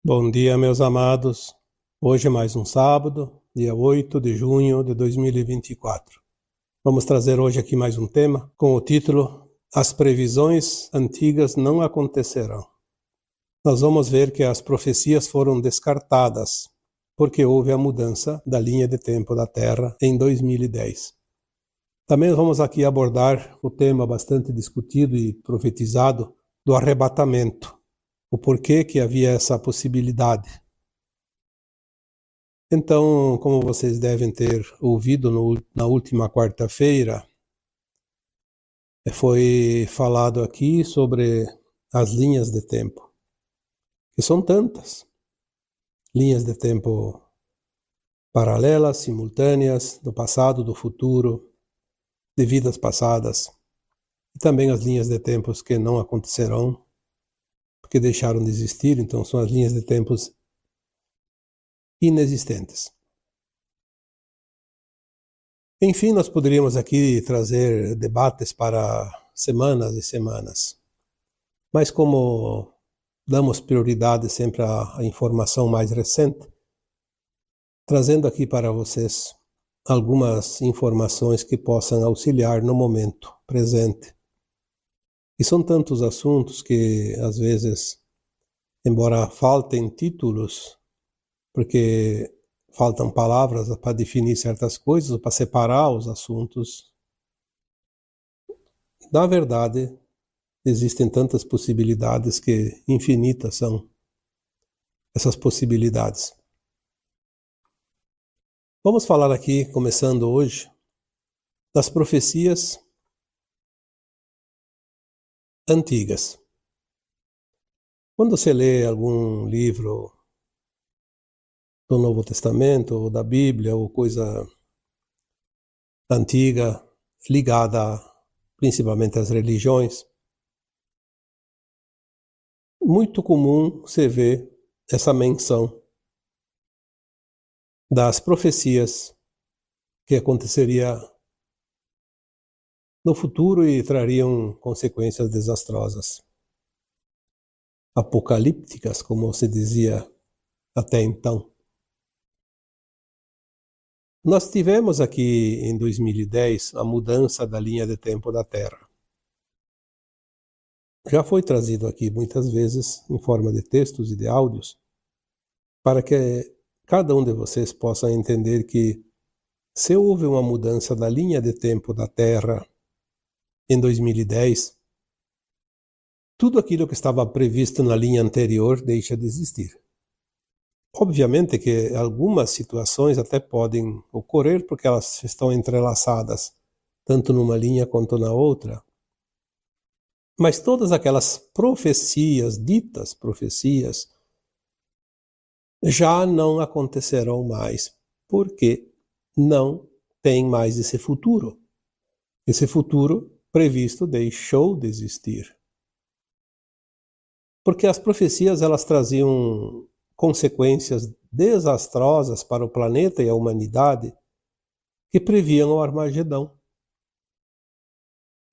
Bom dia, meus amados. Hoje é mais um sábado, dia 8 de junho de 2024. Vamos trazer hoje aqui mais um tema com o título As previsões antigas não acontecerão. Nós vamos ver que as profecias foram descartadas porque houve a mudança da linha de tempo da Terra em 2010. Também vamos aqui abordar o tema bastante discutido e profetizado do arrebatamento. O porquê que havia essa possibilidade. Então, como vocês devem ter ouvido na última quarta-feira, foi falado aqui sobre as linhas de tempo, que são tantas. Linhas de tempo paralelas, simultâneas, do passado, do futuro, de vidas passadas, e também as linhas de tempos que não acontecerão, porque deixaram de existir, então são as linhas de tempos inexistentes. Enfim, nós poderíamos aqui trazer debates para semanas e semanas, mas como damos prioridade sempre à informação mais recente, trazendo aqui para vocês algumas informações que possam auxiliar no momento presente. E são tantos assuntos que, às vezes, embora faltem títulos, porque faltam palavras para definir certas coisas, ou para separar os assuntos. Na verdade, existem tantas possibilidades que infinitas são essas possibilidades. Vamos falar aqui, começando hoje, das profecias antigas. Quando você lê algum livro do Novo Testamento, ou da Bíblia, ou coisa antiga, ligada principalmente às religiões, muito comum você ver essa menção das profecias que aconteceria no futuro e trariam consequências desastrosas. Apocalípticas, como se dizia até então. Nós tivemos aqui em 2010 a mudança da linha de tempo da Terra. Já foi trazido aqui muitas vezes em forma de textos e de áudios para que cada um de vocês possa entender que se houve uma mudança da linha de tempo da Terra em 2010, tudo aquilo que estava previsto na linha anterior deixa de existir. Obviamente que algumas situações até podem ocorrer porque elas estão entrelaçadas, tanto numa linha quanto na outra. Mas todas aquelas profecias, ditas profecias, já não acontecerão mais, porque não tem mais esse futuro. Esse futuro previsto deixou de existir. Porque as profecias elas traziam consequências desastrosas para o planeta e a humanidade que previam o Armagedão.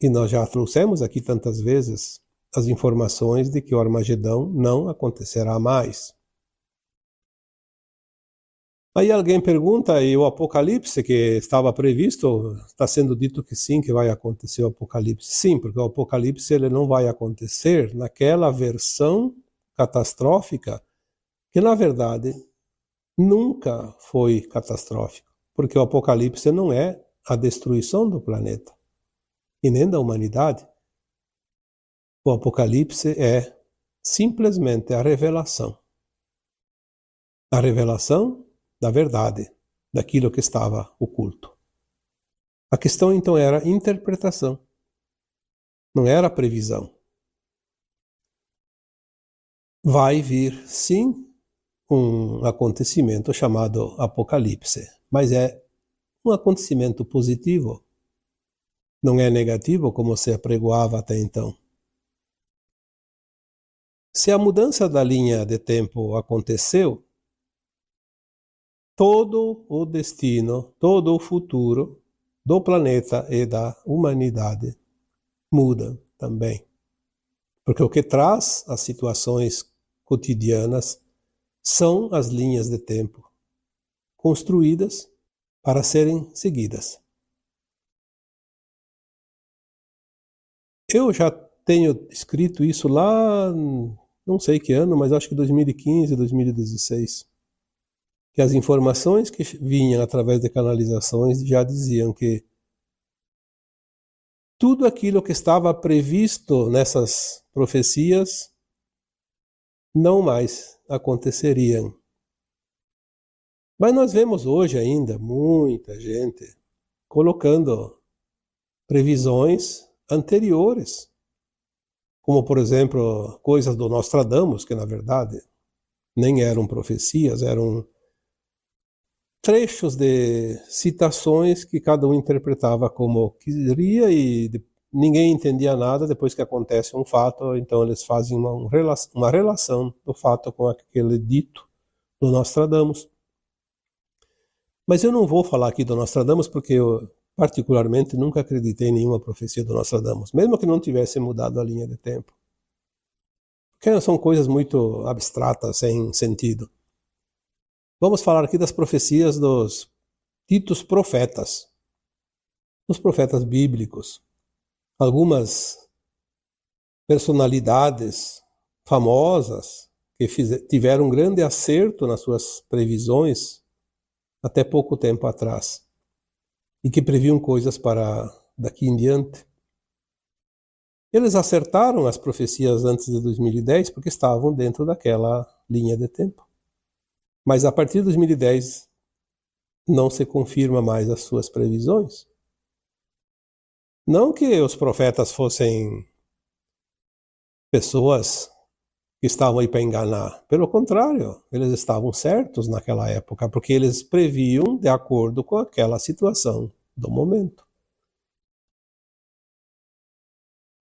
E nós já trouxemos aqui tantas vezes as informações de que o Armagedão não acontecerá mais. Aí alguém pergunta, e o Apocalipse que estava previsto, está sendo dito que sim, que vai acontecer o Apocalipse. Sim, porque o Apocalipse ele não vai acontecer naquela versão catastrófica que, na verdade, nunca foi catastrófico. Porque o Apocalipse não é a destruição do planeta e nem da humanidade. O Apocalipse é simplesmente a revelação. A revelação da verdade, daquilo que estava oculto. A questão então era interpretação, não era previsão. Vai vir, sim, um acontecimento chamado Apocalipse, mas é um acontecimento positivo, não é negativo como se apregoava até então. Se a mudança da linha de tempo aconteceu, todo o destino, todo o futuro do planeta e da humanidade muda também. Porque o que traz as situações cotidianas são as linhas de tempo construídas para serem seguidas. Eu já tenho escrito isso lá, não sei que ano, mas acho que 2015, 2016. Que as informações que vinham através de canalizações já diziam que tudo aquilo que estava previsto nessas profecias não mais aconteceriam. Mas nós vemos hoje ainda muita gente colocando previsões anteriores, como por exemplo coisas do Nostradamus, que na verdade nem eram profecias, eram trechos de citações que cada um interpretava como queria e ninguém entendia nada. Depois que acontece um fato, então eles fazem uma relação do fato com aquele dito do Nostradamus. Mas eu não vou falar aqui do Nostradamus porque eu particularmente nunca acreditei em nenhuma profecia do Nostradamus, mesmo que não tivesse mudado a linha de tempo. Porque são coisas muito abstratas, sem sentido. Vamos falar aqui das profecias dos ditos profetas, dos profetas bíblicos. Algumas personalidades famosas que tiveram grande acerto nas suas previsões até pouco tempo atrás e que previam coisas para daqui em diante. Eles acertaram as profecias antes de 2010 porque estavam dentro daquela linha de tempo. Mas a partir de 2010 não se confirma mais as suas previsões. Não que os profetas fossem pessoas que estavam aí para enganar. Pelo contrário, eles estavam certos naquela época, porque eles previam de acordo com aquela situação do momento.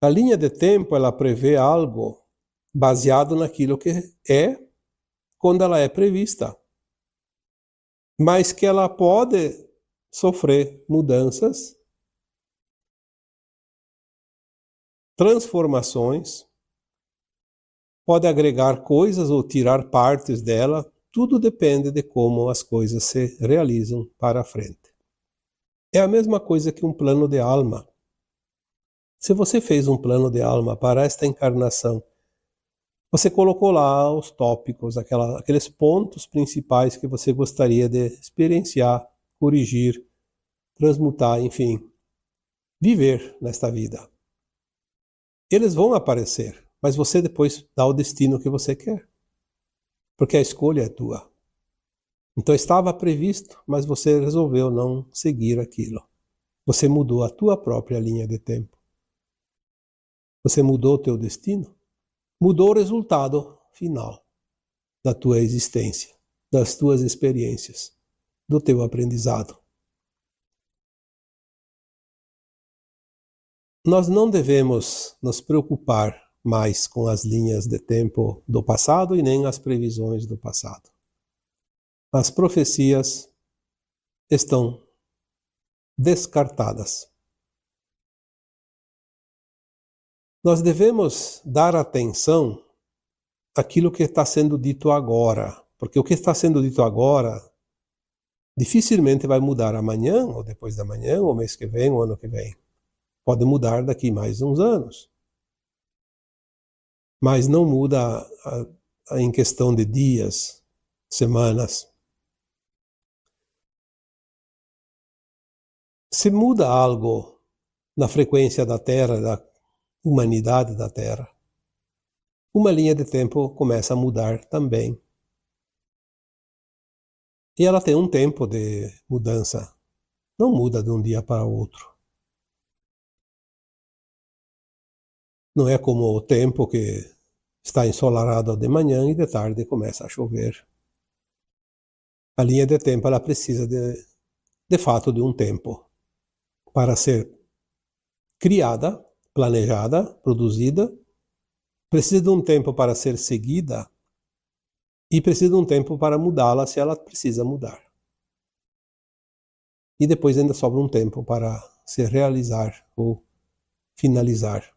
A linha de tempo, ela prevê algo baseado naquilo que é quando ela é prevista, mas que ela pode sofrer mudanças, transformações, pode agregar coisas ou tirar partes dela, tudo depende de como as coisas se realizam para a frente. É a mesma coisa que um plano de alma. Se você fez um plano de alma para esta encarnação, você colocou lá os tópicos, aqueles pontos principais que você gostaria de experienciar, corrigir, transmutar, enfim, viver nesta vida. Eles vão aparecer, mas você depois dá o destino que você quer, porque a escolha é tua. Então estava previsto, mas você resolveu não seguir aquilo. Você mudou a tua própria linha de tempo. Você mudou o teu destino, mudou o resultado final da tua existência, das tuas experiências, do teu aprendizado. Nós não devemos nos preocupar mais com as linhas de tempo do passado e nem as previsões do passado. As profecias estão descartadas. Nós devemos dar atenção àquilo que está sendo dito agora, porque o que está sendo dito agora dificilmente vai mudar amanhã, ou depois da manhã, ou mês que vem, ou ano que vem. Pode mudar daqui mais uns anos. Mas não muda em questão de dias, semanas. Se muda algo na frequência da Terra, da humanidade da Terra, uma linha de tempo começa a mudar também. E ela tem um tempo de mudança. Não muda de um dia para o outro. Não é como o tempo que está ensolarado de manhã e de tarde começa a chover. A linha de tempo ela precisa de fato de um tempo para ser criada, planejada, produzida. Precisa de um tempo para ser seguida e precisa de um tempo para mudá-la se ela precisa mudar. E depois ainda sobra um tempo para se realizar ou finalizar.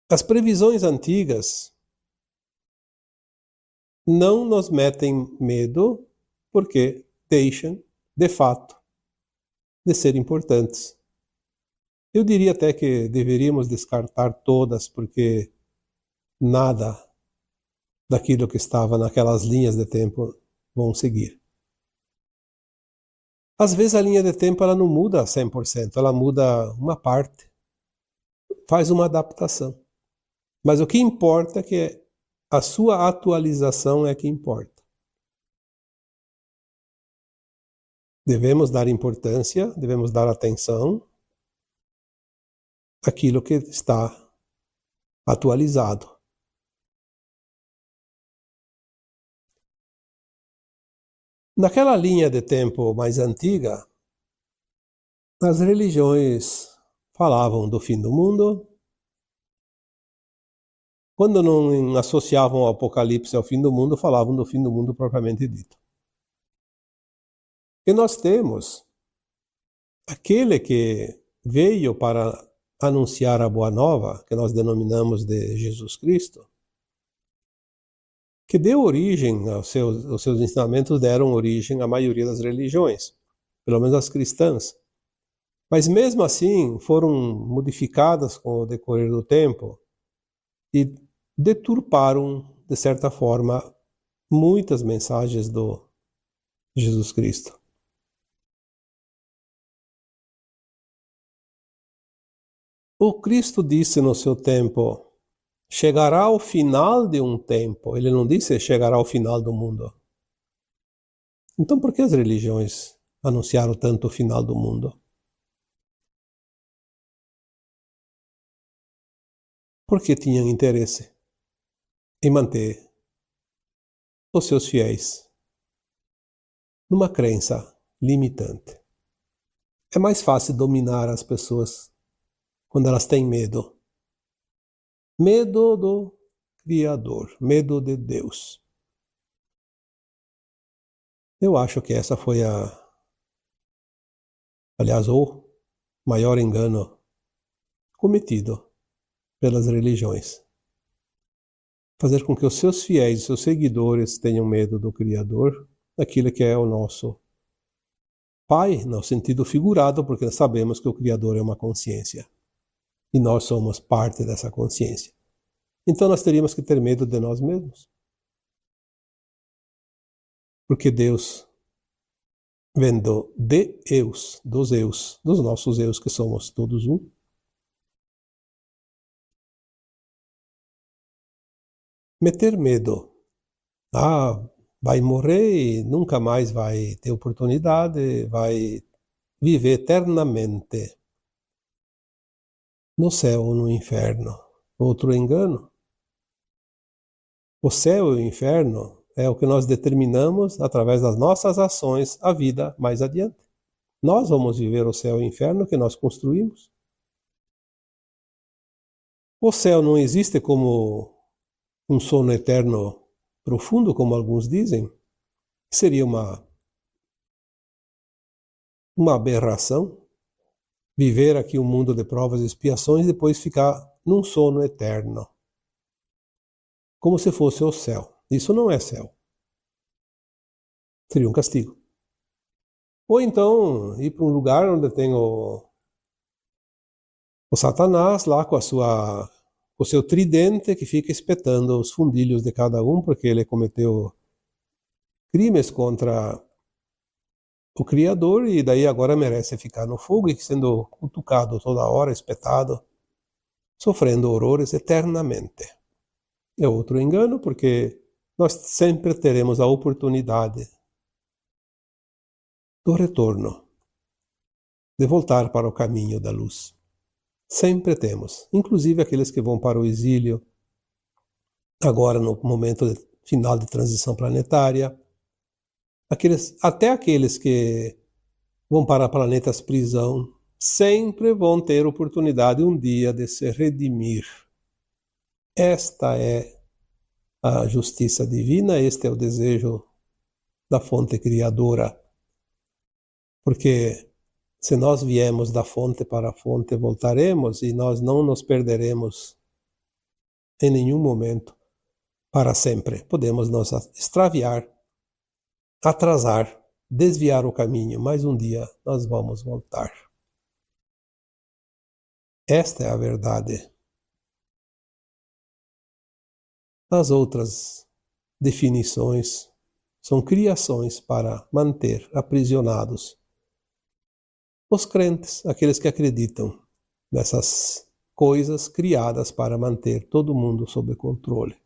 As previsões antigas não nos metem medo porque deixam, de fato, de ser importantes. Eu diria até que deveríamos descartar todas, porque nada daquilo que estava naquelas linhas de tempo vão seguir. Às vezes a linha de tempo ela não muda 100%, ela muda uma parte, faz uma adaptação. Mas o que importa é que a sua atualização é que importa. Devemos dar importância, devemos dar atenção àquilo que está atualizado. Naquela linha de tempo mais antiga, as religiões falavam do fim do mundo. Quando não associavam o Apocalipse ao fim do mundo, falavam do fim do mundo propriamente dito. E nós temos aquele que veio para anunciar a Boa Nova, que nós denominamos de Jesus Cristo, que deu origem aos seus ensinamentos, deram origem à maioria das religiões, pelo menos as cristãs. Mas mesmo assim foram modificadas com o decorrer do tempo e deturparam, de certa forma, muitas mensagens do Jesus Cristo. O Cristo disse no seu tempo: chegará ao final de um tempo. Ele não disse chegará ao final do mundo. Então por que as religiões anunciaram tanto o final do mundo? Porque tinham interesse em manter os seus fiéis numa crença limitante. É mais fácil dominar as pessoas quando elas têm medo. Medo do Criador, medo de Deus. Eu acho que essa foi aliás, o maior engano cometido pelas religiões. Fazer com que os seus fiéis, os seus seguidores tenham medo do Criador, daquilo que é o nosso Pai, no sentido figurado, porque sabemos que o Criador é uma consciência. E nós somos parte dessa consciência. Então nós teríamos que ter medo de nós mesmos. Porque Deus vem dos nossos eus, que somos todos um. Meter medo. Vai morrer e nunca mais vai ter oportunidade, vai viver eternamente no céu ou no inferno. Outro engano. O céu e o inferno é o que nós determinamos através das nossas ações a vida mais adiante. Nós vamos viver o céu e o inferno que nós construímos. O céu não existe como um sono eterno profundo, como alguns dizem. Seria uma aberração viver aqui um mundo de provas e expiações e depois ficar num sono eterno, como se fosse o céu. Isso não é céu. Seria um castigo. Ou então ir para um lugar onde tem o Satanás lá com o seu tridente, que fica espetando os fundilhos de cada um, porque ele cometeu crimes contra o Criador e daí agora merece ficar no fogo e sendo cutucado toda hora, espetado, sofrendo horrores eternamente. É outro engano, porque nós sempre teremos a oportunidade do retorno, de voltar para o caminho da luz. Sempre temos, inclusive aqueles que vão para o exílio, agora no momento final de transição planetária, até aqueles que vão para planetas prisão, sempre vão ter oportunidade um dia de se redimir. Esta é a justiça divina, este é o desejo da fonte criadora. Porque se nós viemos da fonte para a fonte, voltaremos e nós não nos perderemos em nenhum momento para sempre. Podemos nos extraviar, atrasar, desviar o caminho, mas um dia nós vamos voltar. Esta é a verdade. As outras definições são criações para manter aprisionados os crentes, aqueles que acreditam nessas coisas criadas para manter todo mundo sob controle.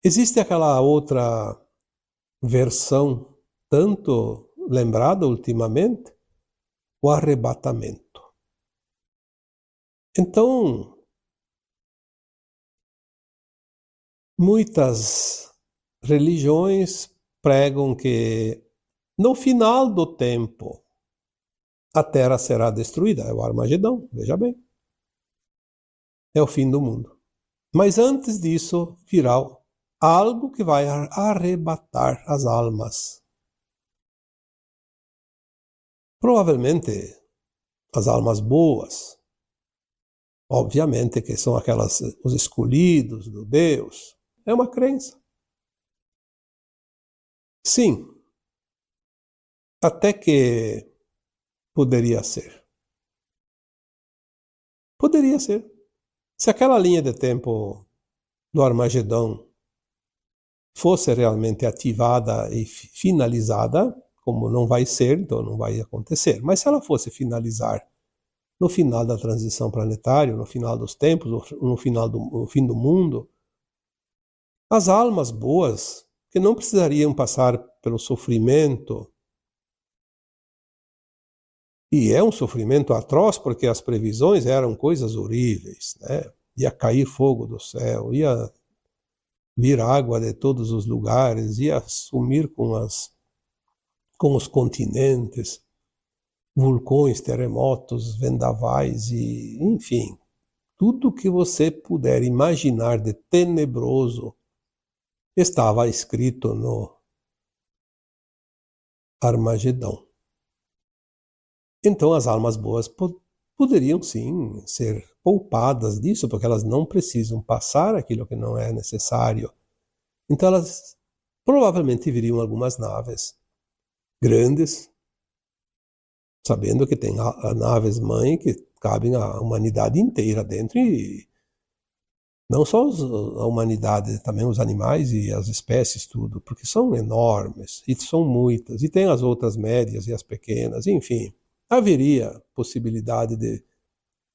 Existe aquela outra versão, tanto lembrada ultimamente, o arrebatamento. Então, muitas religiões pregam que no final do tempo a Terra será destruída. É o Armagedão, veja bem. É o fim do mundo. Mas antes disso virá algo que vai arrebatar as almas. Provavelmente as almas boas. Obviamente que são aquelas, os escolhidos do Deus. É uma crença. Sim. Até que poderia ser. Poderia ser. Se aquela linha de tempo do Armagedão fosse realmente ativada e finalizada, como não vai ser, então não vai acontecer. Mas se ela fosse finalizar no final da transição planetária, no final dos tempos, no fim do mundo, as almas boas, que não precisariam passar pelo sofrimento, e é um sofrimento atroz, porque as previsões eram coisas horríveis, né? Ia cair fogo do céu, ia vir água de todos os lugares, ia sumir com os continentes, vulcões, terremotos, vendavais e, enfim, tudo que você puder imaginar de tenebroso estava escrito no Armagedão. Então as almas boas poderiam sim ser poupadas disso, porque elas não precisam passar aquilo que não é necessário. Então elas provavelmente viriam algumas naves grandes, sabendo que tem naves mãe que cabem a humanidade inteira dentro, e não só a humanidade, também os animais e as espécies, tudo, porque são enormes, e são muitas, e tem as outras médias e as pequenas, enfim. Haveria possibilidade de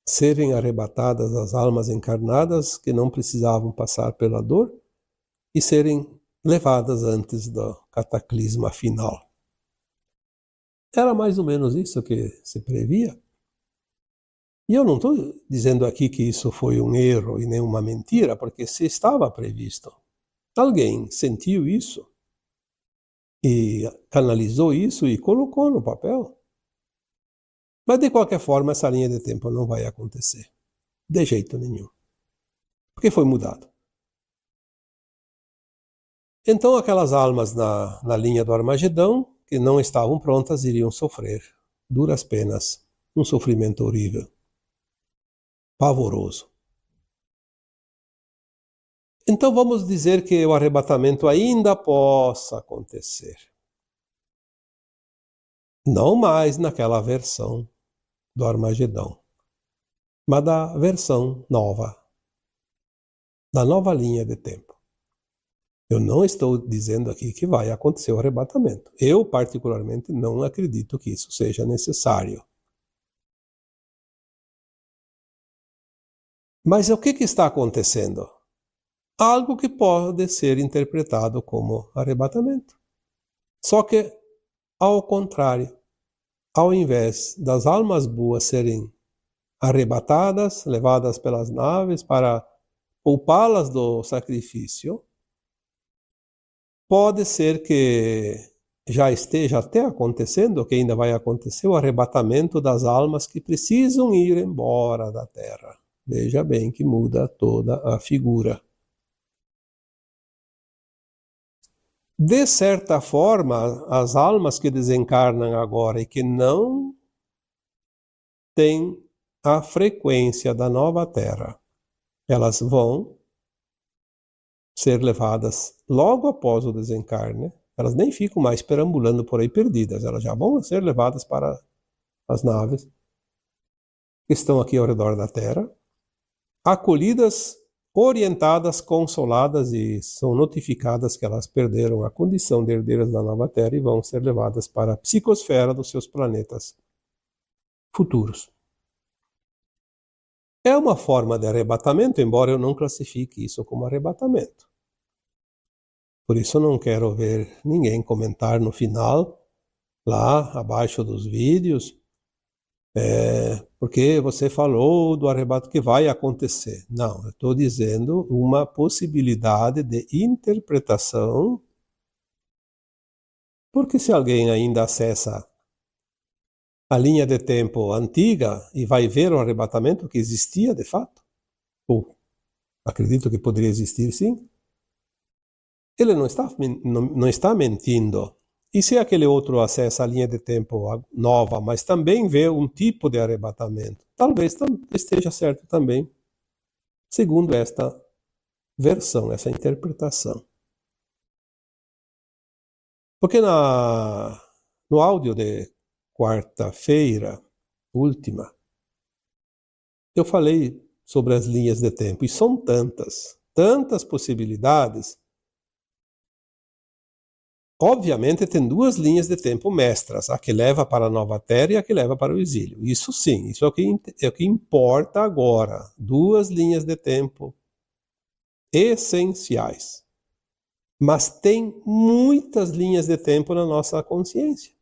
serem arrebatadas as almas encarnadas que não precisavam passar pela dor e serem levadas antes do cataclisma final. Era mais ou menos isso que se previa. E eu não estou dizendo aqui que isso foi um erro e nem uma mentira, porque se estava previsto. Alguém sentiu isso e canalizou isso e colocou no papel. Mas, de qualquer forma, essa linha de tempo não vai acontecer. De jeito nenhum. Porque foi mudado. Então, aquelas almas na linha do Armagedão, que não estavam prontas, iriam sofrer duras penas. Um sofrimento horrível. Pavoroso. Então, vamos dizer que o arrebatamento ainda possa acontecer. Não mais naquela versão do Armagedão, mas da versão nova, da nova linha de tempo. Eu não estou dizendo aqui que vai acontecer o arrebatamento. Eu, particularmente, não acredito que isso seja necessário. Mas o que está acontecendo? Algo que pode ser interpretado como arrebatamento. Só que, ao contrário, ao invés das almas boas serem arrebatadas, levadas pelas naves para poupá-las do sacrifício, pode ser que já esteja até acontecendo, que ainda vai acontecer, o arrebatamento das almas que precisam ir embora da Terra. Veja bem que muda toda a figura. De certa forma, as almas que desencarnam agora e que não têm a frequência da nova Terra, Elas vão ser levadas logo após o desencarne. Elas nem ficam mais perambulando por aí perdidas, elas já vão ser levadas para as naves que estão aqui ao redor da Terra, acolhidas, orientadas, consoladas e são notificadas que elas perderam a condição de herdeiras da nova Terra e vão ser levadas para a psicosfera dos seus planetas futuros. É uma forma de arrebatamento, embora eu não classifique isso como arrebatamento. Por isso eu não quero ver ninguém comentar no final, lá abaixo dos vídeos, porque você falou do arrebato que vai acontecer. Não, eu estou dizendo uma possibilidade de interpretação, porque se alguém ainda acessa a linha de tempo antiga e vai ver o arrebatamento que existia de fato, ou acredito que poderia existir sim, ele não está mentindo. E se aquele outro acessa a linha de tempo nova, mas também vê um tipo de arrebatamento, talvez esteja certo também, segundo esta versão, essa interpretação. Porque no áudio de quarta-feira, última, eu falei sobre as linhas de tempo, e são tantas possibilidades. Obviamente tem duas linhas de tempo mestras, a que leva para a nova Terra e a que leva para o exílio. Isso sim, isso é o que importa agora. Duas linhas de tempo essenciais. Mas tem muitas linhas de tempo na nossa consciência,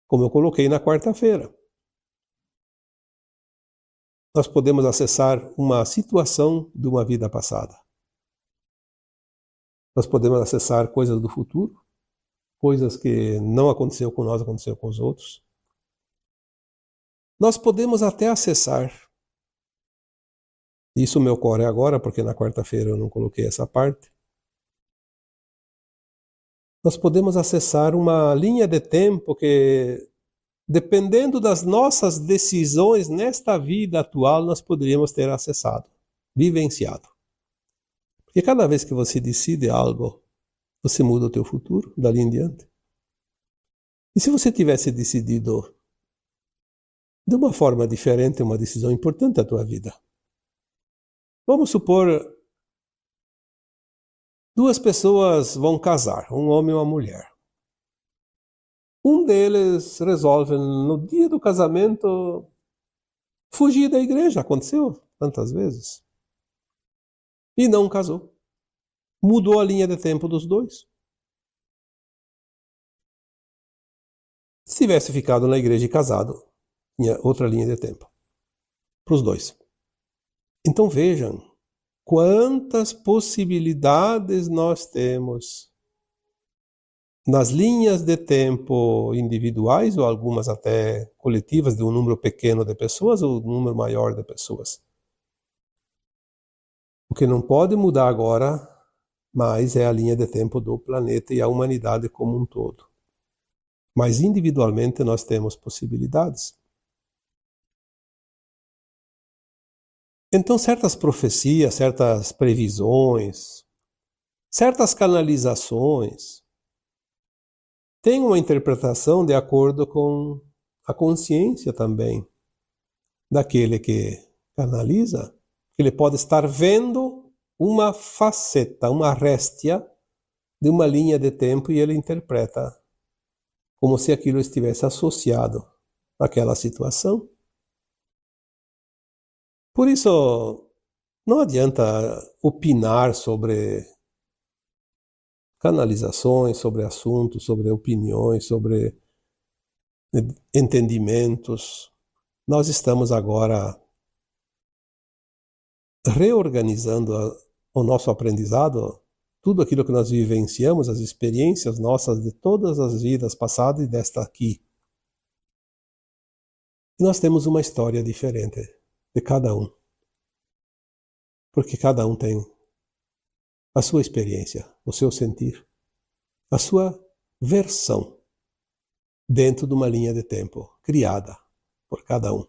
como eu coloquei na quarta-feira. Nós podemos acessar uma situação de uma vida passada. Nós podemos acessar coisas do futuro, coisas que não aconteceu com nós, aconteceu com os outros. Nós podemos até acessar, isso me ocorre agora, porque na quarta-feira eu não coloquei essa parte, nós podemos acessar uma linha de tempo que, dependendo das nossas decisões nesta vida atual, nós poderíamos ter acessado, vivenciado. Porque cada vez que você decide algo, você muda o teu futuro, dali em diante. E se você tivesse decidido de uma forma diferente, uma decisão importante da tua vida? Vamos supor, duas pessoas vão casar, um homem e uma mulher. Um deles resolve, no dia do casamento, fugir da igreja. Aconteceu tantas vezes. E não casou. Mudou a linha de tempo dos dois. Se tivesse ficado na igreja e casado, tinha outra linha de tempo para os dois. Então vejam quantas possibilidades nós temos nas linhas de tempo individuais, ou algumas até coletivas, de um número pequeno de pessoas ou um número maior de pessoas. O que não pode mudar agora mais é a linha de tempo do planeta e a humanidade como um todo. Mas individualmente nós temos possibilidades. Então certas profecias, certas previsões, certas canalizações têm uma interpretação de acordo com a consciência também daquele que canaliza. Ele pode estar vendo uma faceta, uma réstia de uma linha de tempo e ele interpreta como se aquilo estivesse associado àquela situação. Por isso, não adianta opinar sobre canalizações, sobre assuntos, sobre opiniões, sobre entendimentos. Nós estamos agora reorganizando o nosso aprendizado, tudo aquilo que nós vivenciamos, as experiências nossas de todas as vidas passadas e desta aqui. E nós temos uma história diferente de cada um, porque cada um tem a sua experiência, o seu sentir, a sua versão dentro de uma linha de tempo criada por cada um.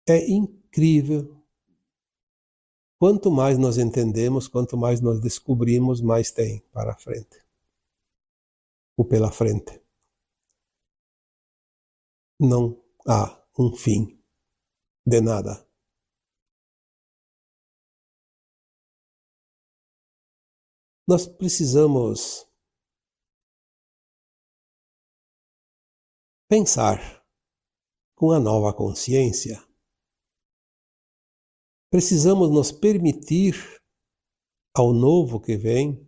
É incrível. Quanto mais nós entendemos, quanto mais nós descobrimos, mais tem para a frente. Ou pela frente. Não há um fim de nada. Nós precisamos pensar com a nova consciência. Precisamos nos permitir ao novo que vem,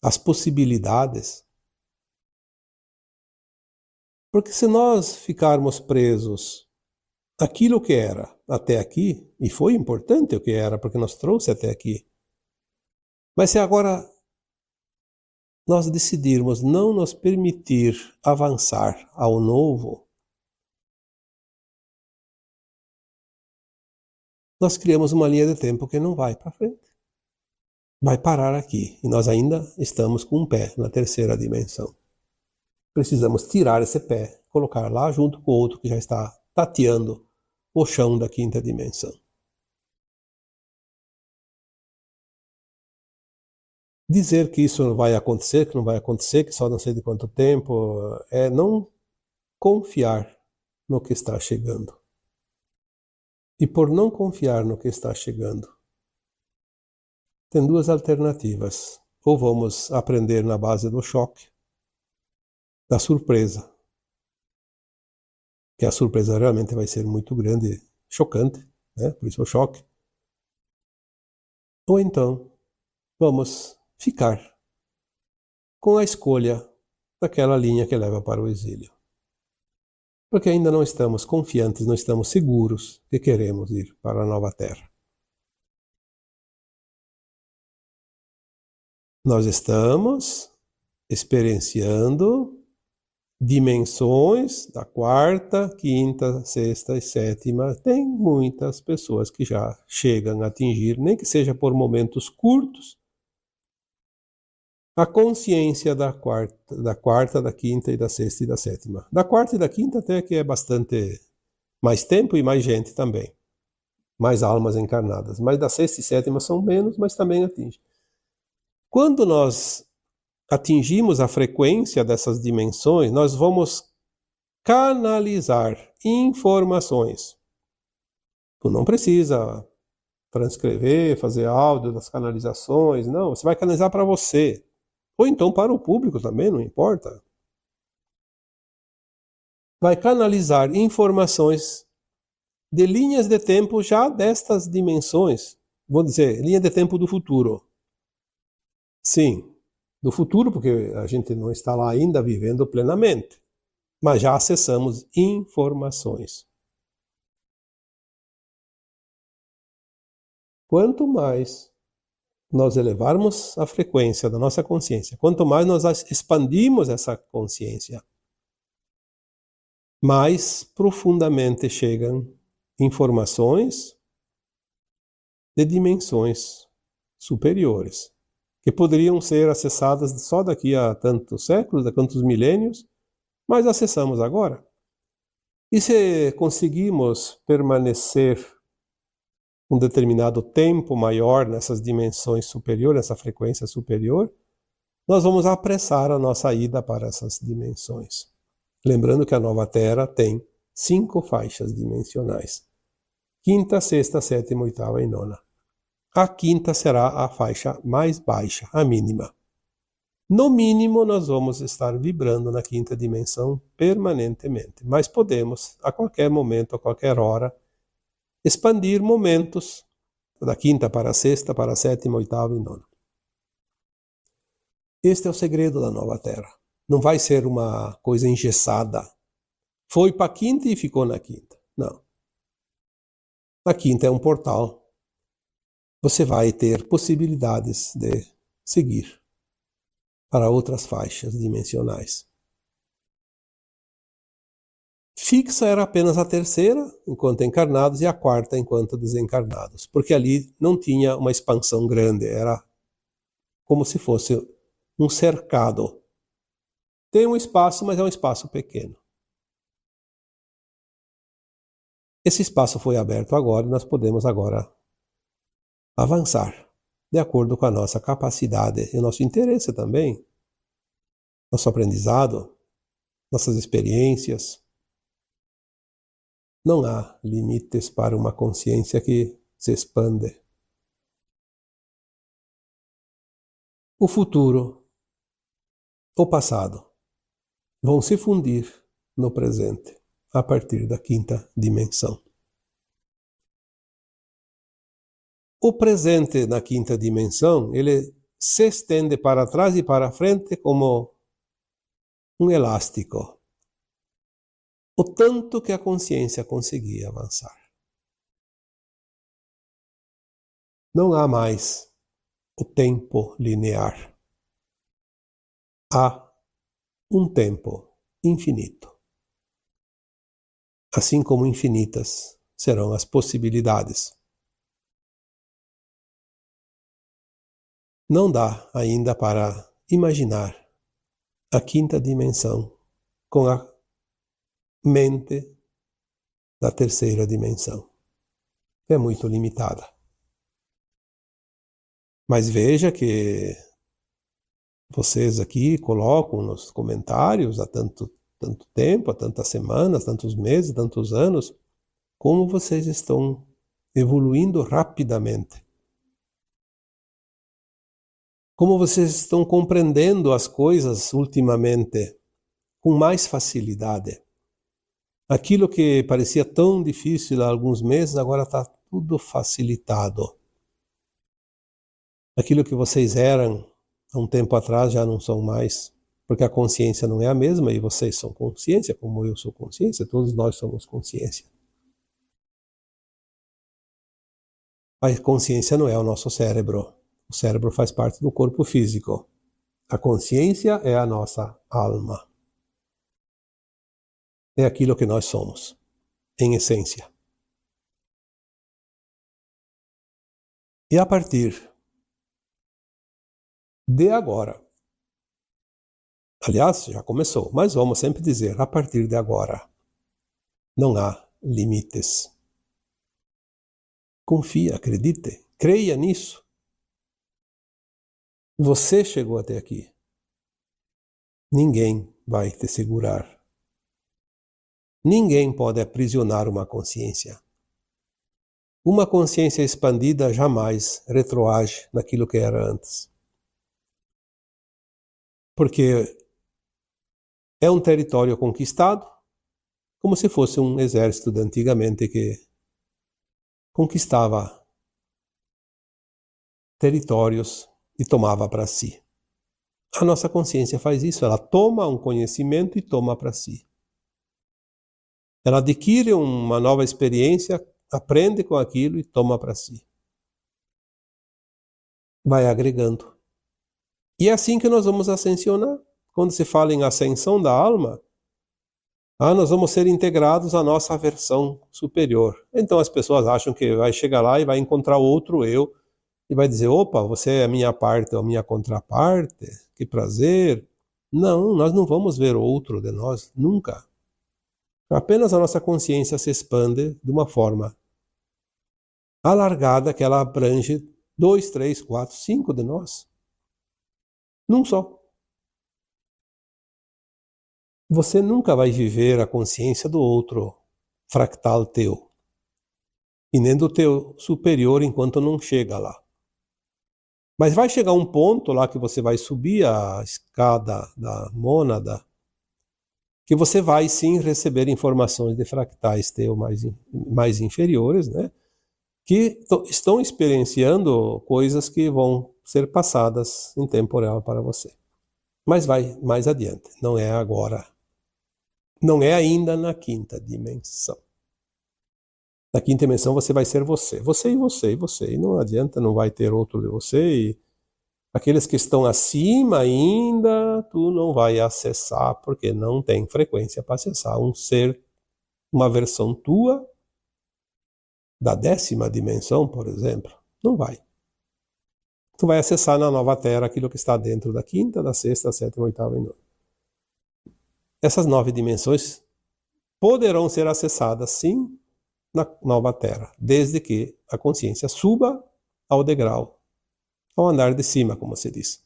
as possibilidades. Porque se nós ficarmos presos àquilo que era até aqui, e foi importante o que era, porque nos trouxe até aqui, mas se agora nós decidirmos não nos permitir avançar ao novo, nós criamos uma linha de tempo que não vai para frente. Vai parar aqui, e nós ainda estamos com um pé na terceira dimensão. Precisamos tirar esse pé, colocar lá junto com o outro que já está tateando o chão da quinta dimensão. Dizer que isso não vai acontecer, que não vai acontecer, que só não sei de quanto tempo, é não confiar no que está chegando. E por não confiar no que está chegando, tem duas alternativas. Ou vamos aprender na base do choque, da surpresa, que a surpresa realmente vai ser muito grande, chocante, né? Por isso o choque. Ou então, vamos ficar com a escolha daquela linha que leva para o exílio. Porque ainda não estamos confiantes, não estamos seguros que queremos ir para a nova terra. Nós estamos experienciando dimensões da quarta, quinta, sexta e sétima. Tem muitas pessoas que já chegam a atingir, nem que seja por momentos curtos, a consciência da quarta, da quinta e da sexta e da sétima. Da quarta e da quinta até que é bastante mais tempo e mais gente também. Mais almas encarnadas. Mas da sexta e sétima são menos, mas também atinge. Quando nós atingimos a frequência dessas dimensões, nós vamos canalizar informações. Tu não precisa transcrever, fazer áudio das canalizações, não, você vai canalizar para você. Ou então para o público também, não importa. Vai canalizar informações de linhas de tempo já destas dimensões. Vou dizer, linha de tempo do futuro. Sim, do futuro, porque a gente não está lá ainda vivendo plenamente. Mas já acessamos informações. Quanto mais nós elevarmos a frequência da nossa consciência, quanto mais nós expandimos essa consciência, mais profundamente chegam informações de dimensões superiores, que poderiam ser acessadas só daqui a tantos séculos, a tantos milênios, mas acessamos agora. E se conseguimos permanecer um determinado tempo maior nessas dimensões superiores, nessa frequência superior, nós vamos apressar a nossa ida para essas dimensões. Lembrando que a nova Terra tem 5 faixas dimensionais. Quinta, sexta, sétima, oitava e nona. A quinta será a faixa mais baixa, a mínima. No mínimo, nós vamos estar vibrando na quinta dimensão permanentemente, mas podemos, a qualquer momento, a qualquer hora, expandir momentos da quinta para a sexta, para a sétima, oitava e nona. Este é o segredo da nova Terra. Não vai ser uma coisa engessada. Foi para a quinta e ficou na quinta. Não. A quinta é um portal. Você vai ter possibilidades de seguir para outras faixas dimensionais. Fixa era apenas a terceira, enquanto encarnados, e a quarta, enquanto desencarnados, porque ali não tinha uma expansão grande, era como se fosse um cercado. Tem um espaço, mas é um espaço pequeno. Esse espaço foi aberto agora e nós podemos agora avançar, de acordo com a nossa capacidade e o nosso interesse também, nosso aprendizado, nossas experiências. Não há limites para uma consciência que se expande. O futuro, o passado, vão se fundir no presente, a partir da quinta dimensão. O presente na quinta dimensão, ele se estende para trás e para frente como um elástico. O tanto que a consciência conseguia avançar. Não há mais o tempo linear. Há um tempo infinito. Assim como infinitas serão as possibilidades. Não dá ainda para imaginar a quinta dimensão com a mente da terceira dimensão. É muito limitada. Mas veja que vocês aqui colocam nos comentários há tanto tempo, há tantas semanas, tantos meses, tantos anos, como vocês estão evoluindo rapidamente. Como vocês estão compreendendo as coisas ultimamente com mais facilidade. Aquilo que parecia tão difícil há alguns meses, agora está tudo facilitado. Aquilo que vocês eram há um tempo atrás já não são mais, porque a consciência não é a mesma e vocês são consciência, como eu sou consciência, todos nós somos consciência. A consciência não é o nosso cérebro. O cérebro faz parte do corpo físico. A consciência é a nossa alma. É aquilo que nós somos, em essência. E a partir de agora, aliás, já começou, mas vamos sempre dizer, a partir de agora, não há limites. Confia, acredite, creia nisso. Você chegou até aqui. Ninguém vai te segurar. Ninguém pode aprisionar uma consciência. Uma consciência expandida jamais retroage naquilo que era antes. Porque é um território conquistado, como se fosse um exército de antigamente que conquistava territórios e tomava para si. A nossa consciência faz isso, ela toma um conhecimento e toma para si. Ela adquire uma nova experiência, aprende com aquilo e toma para si. Vai agregando. E é assim que nós vamos ascensionar. Quando se fala em ascensão da alma, nós vamos ser integrados à nossa versão superior. Então as pessoas acham que vai chegar lá e vai encontrar outro eu e vai dizer, opa, você é a minha parte ou a minha contraparte, que prazer. Não, nós não vamos ver outro de nós, nunca. Apenas a nossa consciência se expande de uma forma alargada que ela abrange 2, 3, 4, 5 de nós. Num só. Você nunca vai viver a consciência do outro fractal teu. E nem do teu superior enquanto não chega lá. Mas vai chegar um ponto lá que você vai subir a escada da mônada, que você vai sim receber informações de fractais teu mais inferiores, né? Que estão experienciando coisas que vão ser passadas em tempo real para você. Mas vai mais adiante, não é agora. Não é ainda na quinta dimensão. Na quinta dimensão você vai ser você. Você e você e você. E não adianta, não vai ter outro de você. E aqueles que estão acima ainda, tu não vai acessar, porque não tem frequência para acessar um ser, uma versão tua, da 10ª dimensão, por exemplo. Não vai. Tu vai acessar na nova Terra aquilo que está dentro da quinta, da sexta, da sétima, oitava e nona. Essas 9 dimensões poderão ser acessadas, sim, na nova Terra, desde que a consciência suba ao degrau, ao andar de cima, como se diz.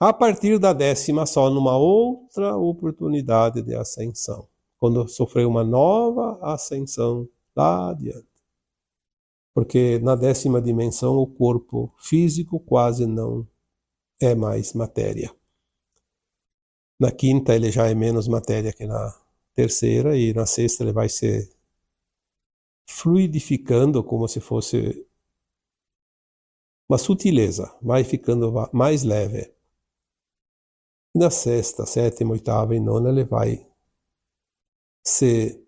A partir da 10ª, só numa outra oportunidade de ascensão, quando sofrer uma nova ascensão lá adiante. Porque na 10ª dimensão o corpo físico quase não é mais matéria. Na 5ª ele já é menos matéria que na 3ª, e na 6ª ele vai se fluidificando como se fosse uma sutileza, vai ficando mais leve. E na 6ª, 7ª, 8ª e 9ª ele vai se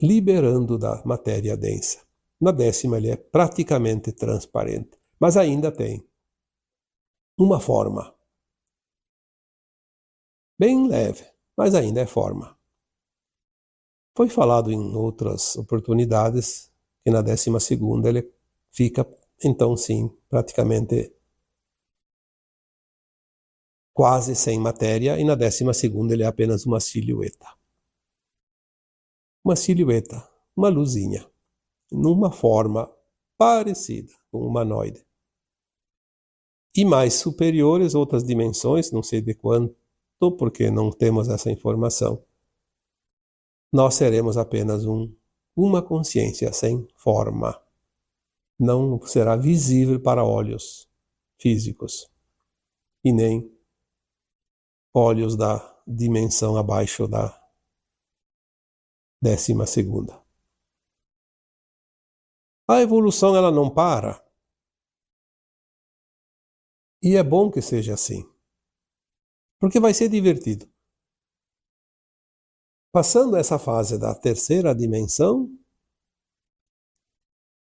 liberando da matéria densa. Na 10ª ele é praticamente transparente, mas ainda tem uma forma. Bem leve, mas ainda é forma. Foi falado em outras oportunidades que na 12ª ele fica, então sim, praticamente quase sem matéria, e na 12ª ele é apenas uma silhueta. Uma silhueta, uma luzinha, numa forma parecida com o humanoide. E mais superiores, outras dimensões, não sei de quanto, porque não temos essa informação, nós seremos apenas uma consciência sem forma. Não será visível para olhos físicos e nem olhos da dimensão abaixo da 12ª. A evolução ela não para. E é bom que seja assim, porque vai ser divertido. Passando essa fase da 3ª dimensão,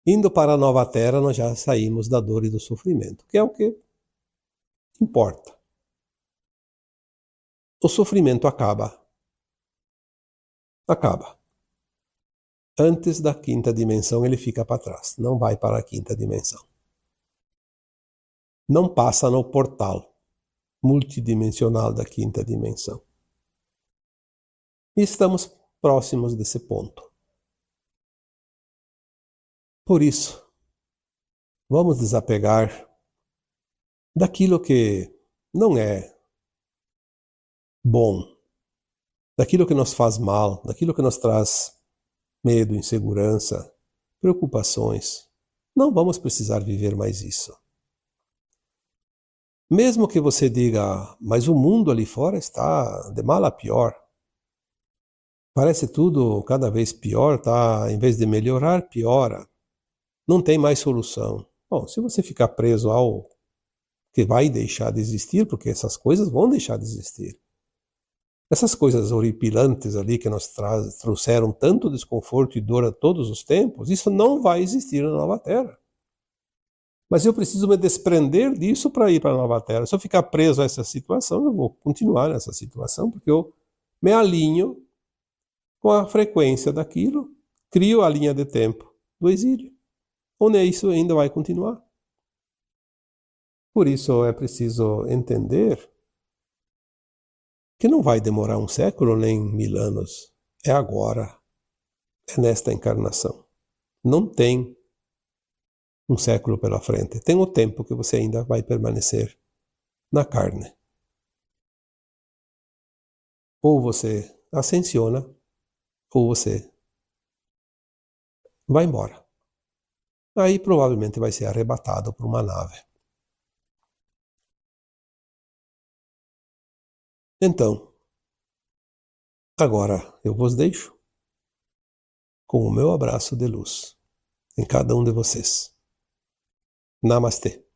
indo para a nova Terra, nós já saímos da dor e do sofrimento, que é o que importa. O sofrimento acaba. Antes da 5ª dimensão ele fica para trás, não vai para a 5ª dimensão. Não passa no portal multidimensional da 5ª dimensão. E estamos próximos desse ponto. Por isso, vamos desapegar daquilo que não é bom, daquilo que nos faz mal, daquilo que nos traz medo, insegurança, preocupações. Não vamos precisar viver mais isso. Mesmo que você diga, mas o mundo ali fora está de mal a pior. Parece tudo cada vez pior, tá? Em vez de melhorar, piora. Não tem mais solução. Bom, se você ficar preso ao que vai deixar de existir, porque essas coisas vão deixar de existir. Essas coisas horripilantes ali que nos trouxeram tanto desconforto e dor a todos os tempos, isso não vai existir na nova Terra. Mas eu preciso me desprender disso para ir para a nova Terra. Se eu ficar preso a essa situação, eu vou continuar nessa situação, porque eu me alinho com a frequência daquilo, crio a linha de tempo do exílio, onde isso ainda vai continuar. Por isso é preciso entender que não vai demorar um século nem 1000 anos. É agora, é nesta encarnação. Não tem um século pela frente. Tem o tempo que você ainda vai permanecer na carne. Ou você ascensiona, ou você vai embora. Aí provavelmente vai ser arrebatado por uma nave. Então, agora eu vos deixo com o meu abraço de luz em cada um de vocês. Namastê.